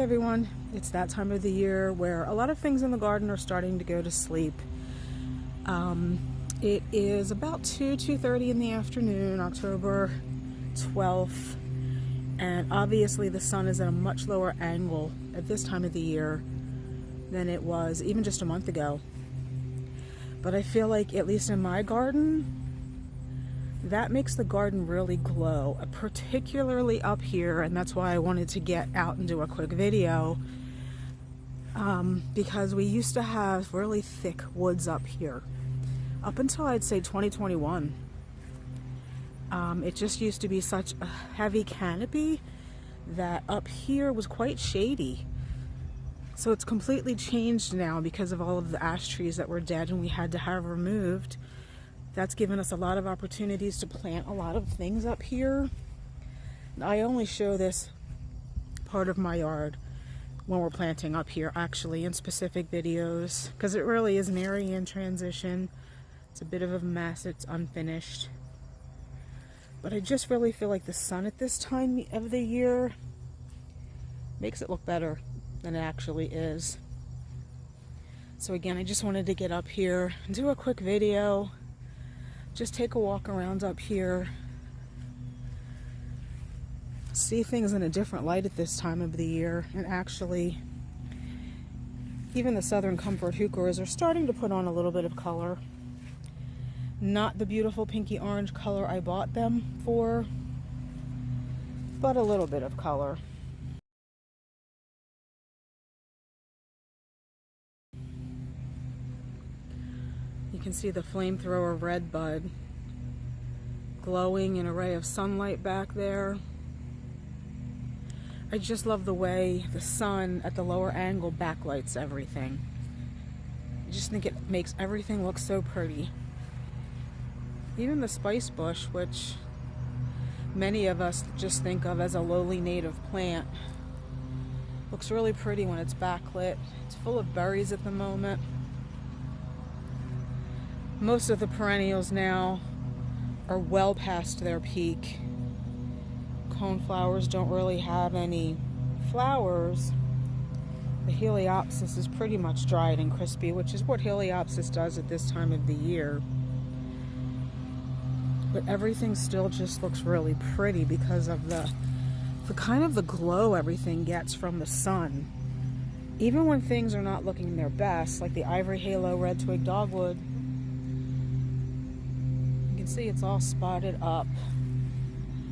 Hey everyone, it's that time of the year where a lot of things in the garden are starting to go to sleep. It is about 2:30 in the afternoon, October 12th, and obviously the sun is at a much lower angle at this time of the year than it was even just a month ago. But I feel like, at least in my garden, that makes the garden really glow, particularly up here, and that's why I wanted to get out and do a quick video, because we used to have really thick woods up here up until I'd say 2021. It just used to be such a heavy canopy that up here was quite shady. So it's completely changed now because of all of the ash trees that were dead and we had to have removed. That's given us a lot of opportunities to plant a lot of things up here. I only show this part of my yard when we're planting up here, actually, in specific videos, because it really is an area in transition. It's a bit of a mess, it's unfinished. But I just really feel like the sun at this time of the year makes it look better than it actually is. So again, I just wanted to get up here and do a quick video. Just take a walk around up here, see things in a different light at this time of the year, and actually even the Southern Comfort heucheras are starting to put on a little bit of color. Not the beautiful pinky orange color I bought them for, but a little bit of color. You can see the flamethrower red bud glowing in a ray of sunlight back there. I just love the way the sun at the lower angle backlights everything. I just think it makes everything look so pretty. Even the spice bush, which many of us just think of as a lowly native plant, looks really pretty when it's backlit. It's full of berries at the moment. Most of the perennials now are well past their peak. Coneflowers don't really have any flowers. The Heliopsis is pretty much dried and crispy, which is what Heliopsis does at this time of the year. But everything still just looks really pretty because of the kind of the glow everything gets from the sun. Even when things are not looking their best, like the Ivory Halo Red Twig Dogwood, you can see it's all spotted up.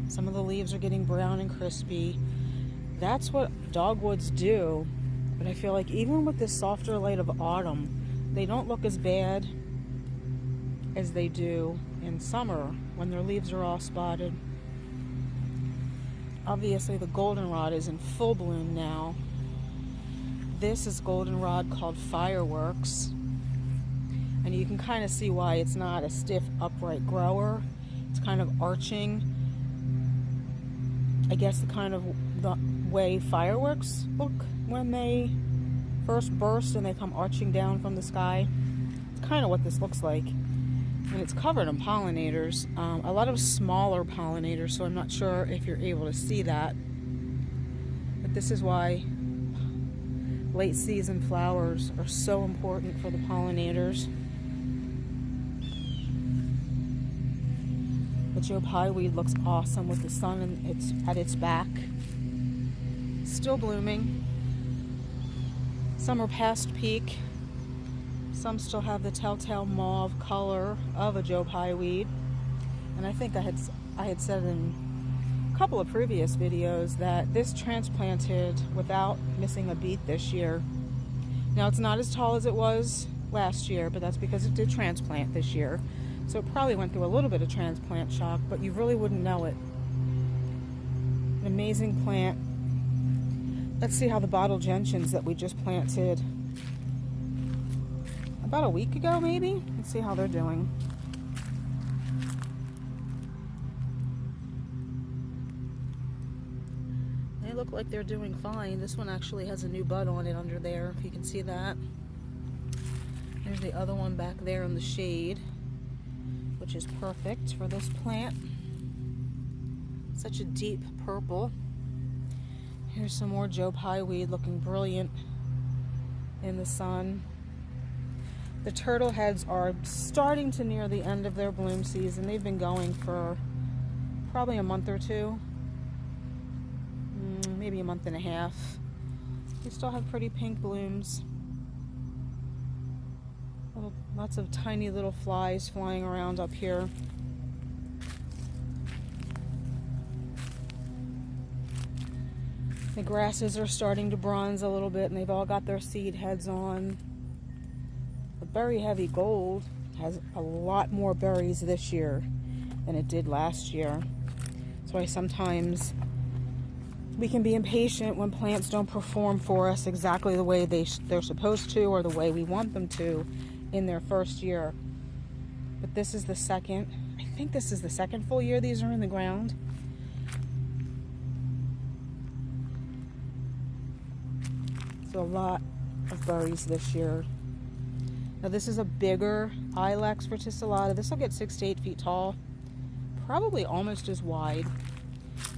Some of the leaves are getting brown and crispy. That's what dogwoods do. But I feel like even with this softer light of autumn, they don't look as bad as they do in summer when their leaves are all spotted. Obviously the goldenrod is in full bloom now. This is goldenrod called Fireworks, and you can kind of see why it's not a stiff upright grower. It's kind of arching. I guess the kind of the way fireworks look when they first burst and they come arching down from the sky. It's kind of what this looks like. And it's covered in pollinators, a lot of smaller pollinators, so I'm not sure if you're able to see that. But this is why late season flowers are so important for the pollinators. The Joe Pye weed looks awesome with the sun at its back. Still blooming. Some are past peak. Some still have the telltale mauve color of a Joe Pye weed. And I think I had said in a couple of previous videos that this transplanted without missing a beat this year. Now it's not as tall as it was last year, but that's because it did transplant this year. So it probably went through a little bit of transplant shock, but you really wouldn't know it. An amazing plant. Let's see how the bottle gentians that we just planted about a week ago, maybe. Let's see how they're doing. They look like they're doing fine. This one actually has a new bud on it under there, if you can see that. There's the other one back there in the shade, which is perfect for this plant. Such a deep purple. Here's some more Joe Pye weed looking brilliant in the sun. The turtle heads are starting to near the end of their bloom season. They've been going for probably a month or two, maybe a month and a half. They still have pretty pink blooms. Lots of tiny little flies flying around up here. The grasses are starting to bronze a little bit, and they've all got their seed heads on. The berry heavy gold has a lot more berries this year than it did last year. That's why sometimes we can be impatient when plants don't perform for us exactly the way they're supposed to, or the way we want them to in their first year. But this is the second, I think this is the second full year these are in the ground. So a lot of berries this year. Now this is a bigger Ilex verticillata. This will get 6 to 8 feet tall, probably almost as wide.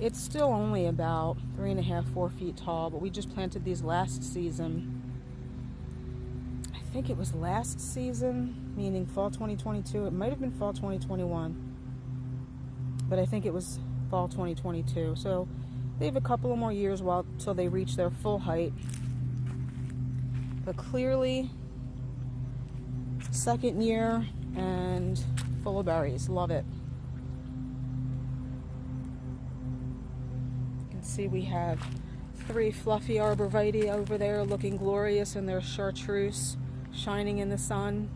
It's still only about 3.5 to 4 feet tall, but we just planted these last season. I think it was last season, meaning fall 2022. It might have been fall 2021, but I think it was fall 2022. So they have a couple of more years till they reach their full height. But clearly, second year and full of berries. Love it. You can see we have 3 fluffy arborvitae over there looking glorious in their chartreuse, shining in the sun.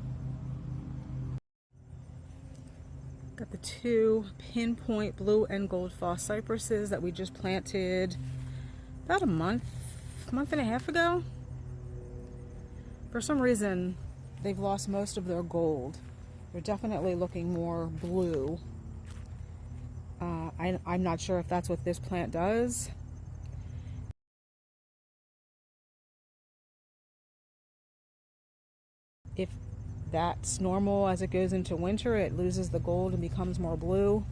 Got the 2 pinpoint blue and gold false cypresses that we just planted about a month and a half ago. For some reason, they've lost most of their gold. They're definitely looking more blue. I'm not sure if that's what this plant does. If that's normal as it goes into winter, it loses the gold and becomes more blue.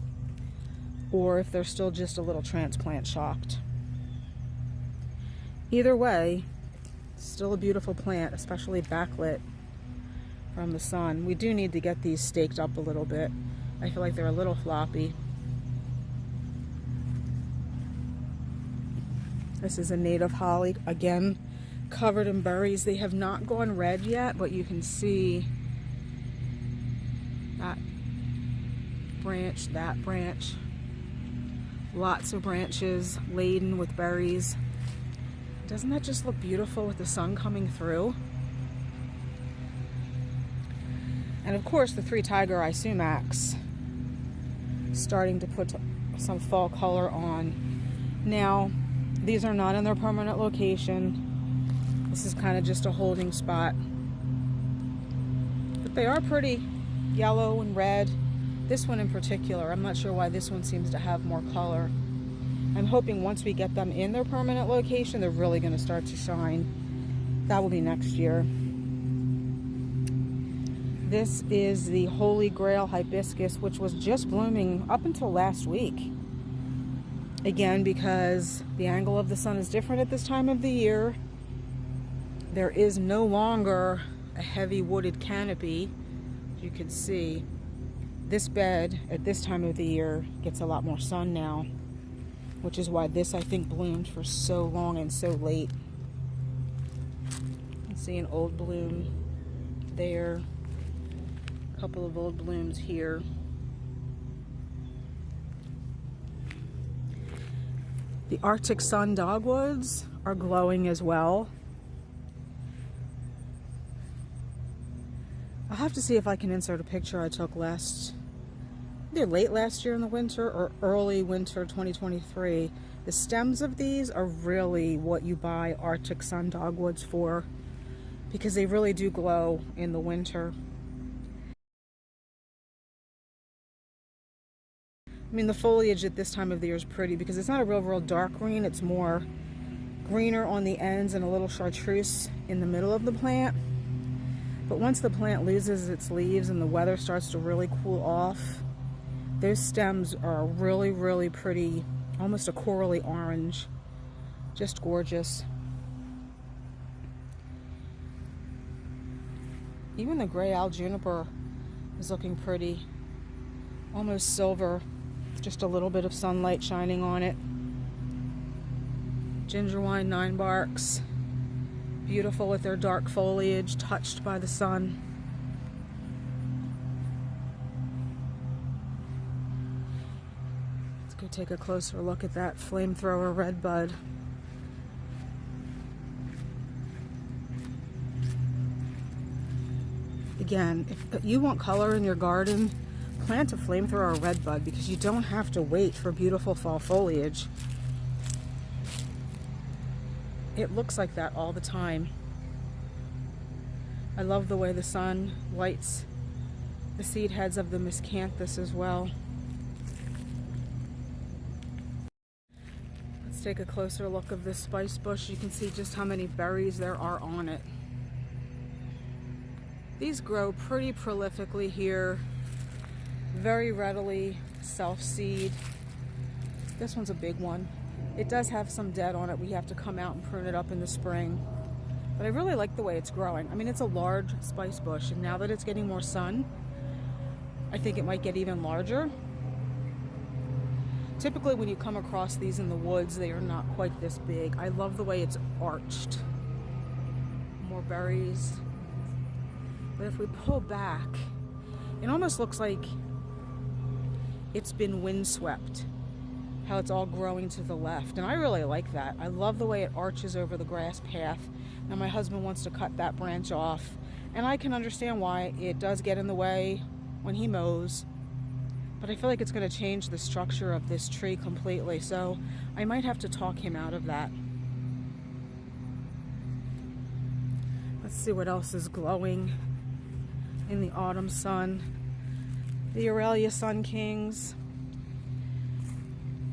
Or if they're still just a little transplant shocked. Either way, still a beautiful plant, especially backlit from the sun. We do need to get these staked up a little bit. I feel like they're a little floppy. This is a native holly, again, covered in berries. They have not gone red yet, but you can see that branch. Lots of branches laden with berries. Doesn't that just look beautiful with the sun coming through? And of course the 3 tiger eye sumacs starting to put some fall color on. Now, these are not in their permanent location. This is kind of just a holding spot. But they are pretty yellow and red. This one in particular, I'm not sure why this one seems to have more color. I'm hoping once we get them in their permanent location, they're really going to start to shine. That will be next year. This is the Holy Grail hibiscus, which was just blooming up until last week. Again, because the angle of the sun is different at this time of the year. There is no longer a heavy wooded canopy. As you can see, this bed at this time of the year gets a lot more sun now, which is why this, I think, bloomed for so long and so late. You can see an old bloom there, a couple of old blooms here. The Arctic Sun dogwoods are glowing as well. I'll have to see if I can insert a picture I took either late last year in the winter or early winter 2023. The stems of these are really what you buy Arctic Sun dogwoods for, because they really do glow in the winter. I mean, the foliage at this time of the year is pretty because it's not a real dark green. It's more greener on the ends and a little chartreuse in the middle of the plant. But once the plant loses its leaves and the weather starts to really cool off, those stems are really pretty, almost a corally orange. Just gorgeous. Even the gray owl juniper is looking pretty. Almost silver. Just a little bit of sunlight shining on it. Gingerwine 9-barks. Beautiful with their dark foliage, touched by the sun. Let's go take a closer look at that flamethrower redbud. Again, if you want color in your garden, plant a flamethrower redbud because you don't have to wait for beautiful fall foliage. It looks like that all the time. I love the way the sun lights the seed heads of the miscanthus as well. Let's take a closer look of this spice bush. You can see just how many berries there are on it. These grow pretty prolifically here, very readily self-seed. This one's a big one. It does have some dead on it. We have to come out and prune it up in the spring. But I really like the way it's growing. I mean, it's a large spice bush, and now that it's getting more sun, I think it might get even larger. Typically when you come across these in the woods, they are not quite this big. I love the way it's arched. More berries. But if we pull back, it almost looks like it's been windswept. How it's all growing to the left. And I really like that. I love the way it arches over the grass path. Now my husband wants to cut that branch off. And I can understand why. It does get in the way when he mows. But I feel like it's going to change the structure of this tree completely. So I might have to talk him out of that. Let's see what else is glowing in the autumn sun. The Aurelia Sun Kings.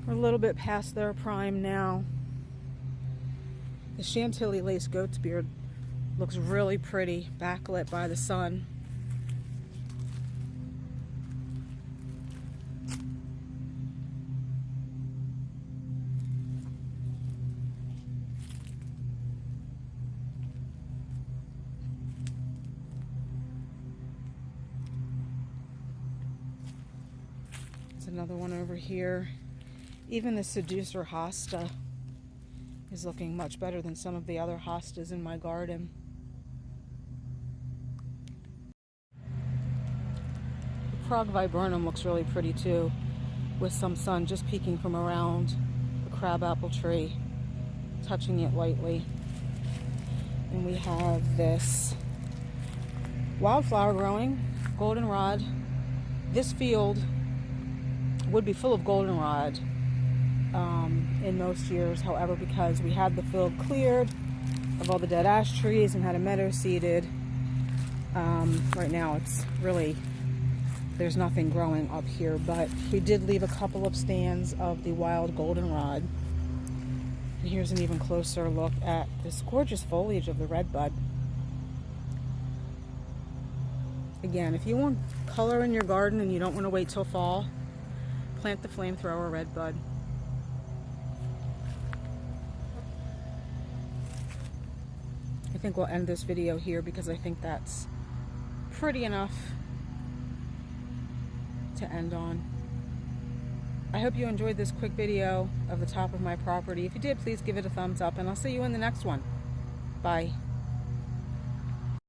We're a little bit past their prime now. The Chantilly Lace Goat's Beard looks really pretty, backlit by the sun. There's another one over here. Even the Seducer Hosta is looking much better than some of the other hostas in my garden. The Prague Viburnum looks really pretty too, with some sun just peeking from around the crabapple tree, touching it lightly. And we have this wildflower growing, goldenrod. This field would be full of goldenrod in most years, however, because we had the field cleared of all the dead ash trees and had a meadow seeded. Right now it's really, there's nothing growing up here, but we did leave a couple of stands of the wild goldenrod. And here's an even closer look at this gorgeous foliage of the redbud. Again, if you want color in your garden and you don't want to wait till fall, plant the flamethrower redbud. I think we'll end this video here because I think that's pretty enough to end on. I hope you enjoyed this quick video of the top of my property. If you did, please give it a thumbs up, and I'll see you in the next one. Bye.